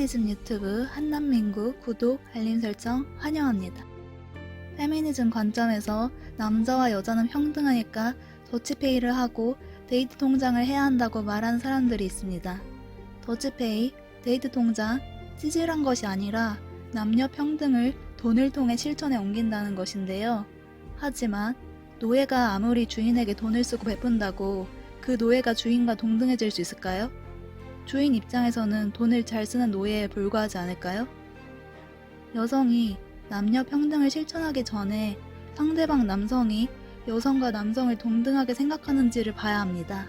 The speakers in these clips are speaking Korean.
페미니즘 유튜브 한남민구 구독, 알림 설정 환영합니다. 페미니즘 관점에서 남자와 여자는 평등하니까 더치페이를 하고 데이트 통장을 해야 한다고 말하는 사람들이 있습니다. 더치페이, 데이트 통장, 찌질한 것이 아니라 남녀 평등을 돈을 통해 실천에 옮긴다는 것인데요. 하지만 노예가 아무리 주인에게 돈을 쓰고 베푼다고 그 노예가 주인과 동등해질 수 있을까요? 주인 입장에서는 돈을 잘 쓰는 노예에 불과하지 않을까요? 여성이 남녀 평등을 실천하기 전에 상대방 남성이 여성과 남성을 동등하게 생각하는지를 봐야 합니다.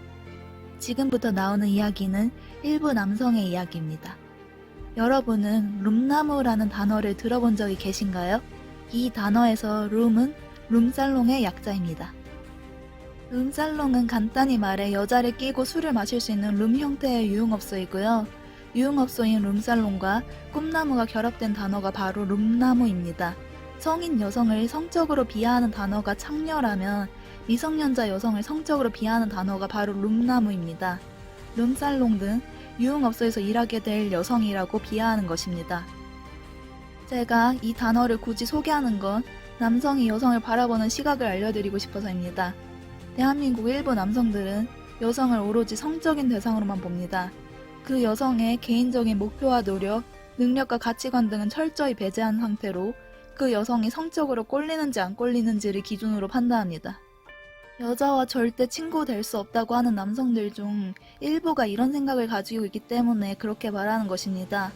지금부터 나오는 이야기는 일부 남성의 이야기입니다. 여러분은 룸나무라는 단어를 들어본 적이 계신가요? 이 단어에서 룸은 룸살롱의 약자입니다. 룸살롱은 간단히 말해 여자를 끼고 술을 마실 수 있는 룸 형태의 유흥업소이고요. 유흥업소인 룸살롱과 꿈나무가 결합된 단어가 바로 룸나무입니다. 성인 여성을 성적으로 비하하는 단어가 창녀라면 미성년자 여성을 성적으로 비하하는 단어가 바로 룸나무입니다. 룸살롱 등 유흥업소에서 일하게 될 여성이라고 비하하는 것입니다. 제가 이 단어를 굳이 소개하는 건 남성이 여성을 바라보는 시각을 알려드리고 싶어서입니다. 대한민국 일부 남성들은 여성을 오로지 성적인 대상으로만 봅니다. 그 여성의 개인적인 목표와 노력, 능력과 가치관 등은 철저히 배제한 상태로 그 여성이 성적으로 꼴리는지 안 꼴리는지를 기준으로 판단합니다. 여자와 절대 친구 될 수 없다고 하는 남성들 중 일부가 이런 생각을 가지고 있기 때문에 그렇게 말하는 것입니다.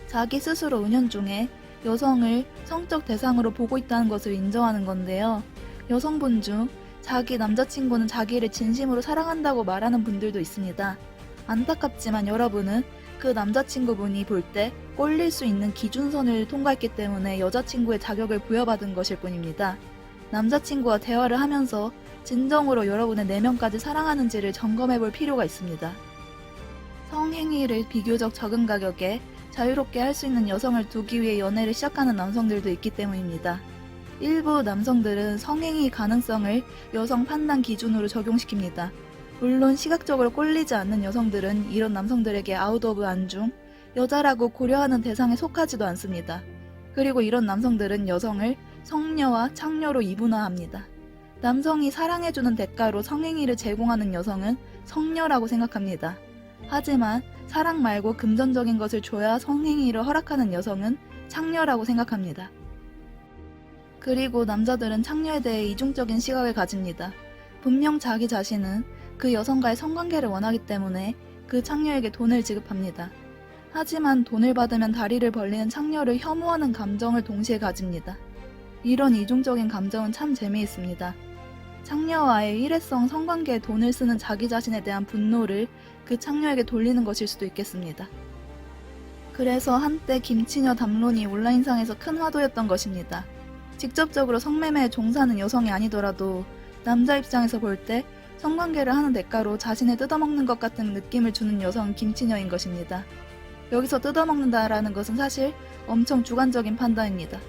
자기 스스로 은연중에 여성을 성적 대상으로 보고 있다는 것을 인정하는 건데요. 여성분 중 자기 남자친구는 자기를 진심으로 사랑한다고 말하는 분들도 있습니다. 안타깝지만 여러분은 그 남자친구분이 볼 때 꼴릴 수 있는 기준선을 통과했기 때문에 여자친구의 자격을 부여받은 것일 뿐입니다. 남자친구와 대화를 하면서 진정으로 여러분의 내면까지 사랑하는지를 점검해 볼 필요가 있습니다. 성행위를 비교적 적은 가격에 자유롭게 할 수 있는 여성을 두기 위해 연애를 시작하는 남성들도 있기 때문입니다. 일부 남성들은 성행위 가능성을 여성 판단 기준으로 적용시킵니다. 물론 시각적으로 꼴리지 않는 여성들은 이런 남성들에게 아웃 오브 안중, 여자라고 고려하는 대상에 속하지도 않습니다. 그리고 이런 남성들은 여성을 성녀와 창녀로 이분화합니다. 남성이 사랑해주는 대가로 성행위를 제공하는 여성은 성녀라고 생각합니다. 하지만 사랑 말고 금전적인 것을 줘야 성행위를 허락하는 여성은 창녀라고 생각합니다. 그리고 남자들은 창녀에 대해 이중적인 시각을 가집니다. 분명 자기 자신은 그 여성과의 성관계를 원하기 때문에 그 창녀에게 돈을 지급합니다. 하지만 돈을 받으면 다리를 벌리는 창녀를 혐오하는 감정을 동시에 가집니다. 이런 이중적인 감정은 참 재미있습니다. 창녀와의 일회성 성관계에 돈을 쓰는 자기 자신에 대한 분노를 그 창녀에게 돌리는 것일 수도 있겠습니다. 그래서 한때 김치녀 담론이 온라인상에서 큰 화두였던 것입니다. 직접적으로 성매매에 종사하는 여성이 아니더라도 남자 입장에서 볼 때 성관계를 하는 대가로 자신을 뜯어먹는 것 같은 느낌을 주는 여성은 김치녀인 것입니다. 여기서 뜯어먹는다라는 것은 사실 엄청 주관적인 판단입니다.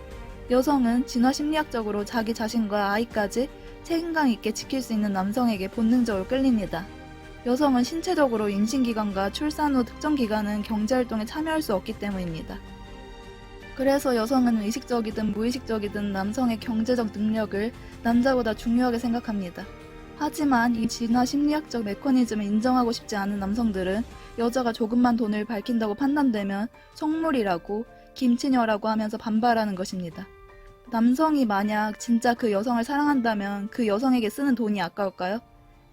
여성은 진화 심리학적으로 자기 자신과 아이까지 책임감 있게 지킬 수 있는 남성에게 본능적으로 끌립니다. 여성은 신체적으로 임신기간과 출산 후 특정 기간은 경제활동에 참여할 수 없기 때문입니다. 그래서 여성은 의식적이든 무의식적이든 남성의 경제적 능력을 남자보다 중요하게 생각합니다. 하지만 이 진화 심리학적 메커니즘을 인정하고 싶지 않은 남성들은 여자가 조금만 돈을 밝힌다고 판단되면 속물이라고 김치녀라고 하면서 반발하는 것입니다. 남성이 만약 진짜 그 여성을 사랑한다면 그 여성에게 쓰는 돈이 아까울까요?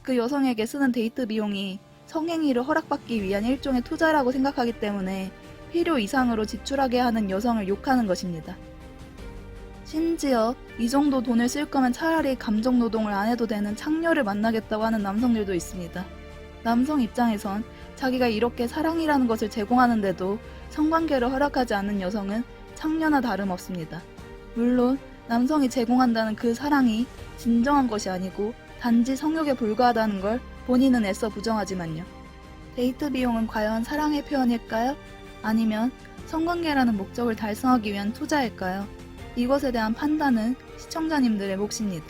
그 여성에게 쓰는 데이트 비용이 성행위를 허락받기 위한 일종의 투자라고 생각하기 때문에 필요 이상으로 지출하게 하는 여성을 욕하는 것입니다. 심지어 이 정도 돈을 쓸 거면 차라리 감정노동을 안 해도 되는 창녀를 만나겠다고 하는 남성들도 있습니다. 남성 입장에선 자기가 이렇게 사랑이라는 것을 제공하는데도 성관계를 허락하지 않는 여성은 창녀나 다름없습니다. 물론 남성이 제공한다는 그 사랑이 진정한 것이 아니고 단지 성욕에 불과하다는 걸 본인은 애써 부정하지만요. 데이트 비용은 과연 사랑의 표현일까요? 아니면 성관계라는 목적을 달성하기 위한 투자일까요? 이것에 대한 판단은 시청자님들의 몫입니다.